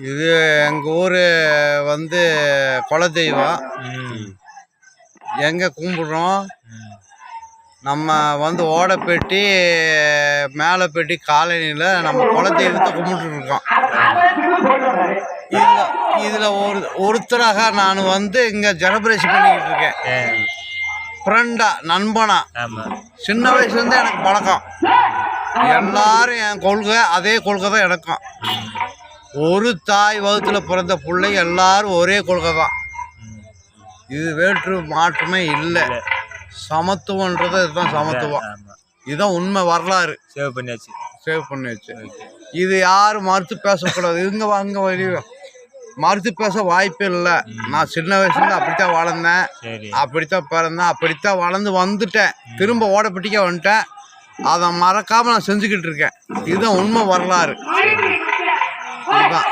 இது எங்கள் ஊர் வந்து குலதெய்வம். எங்கே கும்பிட்றோம், நம்ம வந்து ஓடப்பேட்டி மேலப்பேட்டி காலனியில் நம்ம குலதெய்வத்தை கும்பிட்டுருக்கோம். இதில் ஒருத்தராக நான் வந்து இங்கே ஜெனரேஷன் பண்ணிக்கிட்டு இருக்கேன். ஃப்ரெண்டா, நண்பனா, சின்ன வயசுலேருந்து எனக்கு பழக்கம். எல்லாரும் என் கொள்கை அதே கொள்கை தான் எனக்கும். ஒரு தாய் வகுத்தில் பிறந்த பிள்ளை எல்லாரும் ஒரே கொள்கை தான். இது வேற்று மாற்றமே இல்லை. சமத்துவன்றது இதுதான் சமத்துவம். இதுதான் உண்மை வரலாறு. சேவ் பண்ணியாச்சு. இது யாரும் மறுத்து பேசக்கூடாது. இங்கே வாங்க வெளியே மறுத்து பேச வாய்ப்பே இல்லை. நான் சின்ன வயசுலேருந்து அப்படித்தான் வளர்ந்தேன், அப்படித்தான் பிறந்தேன், அப்படித்தான் வளர்ந்து வந்துட்டேன். திரும்ப ஓடப்பட்டிக்க வந்துட்டேன். அதை மறக்காமல் நான் செஞ்சுக்கிட்டு இருக்கேன். இதுதான் உண்மை வரலாறு. இதுதான்.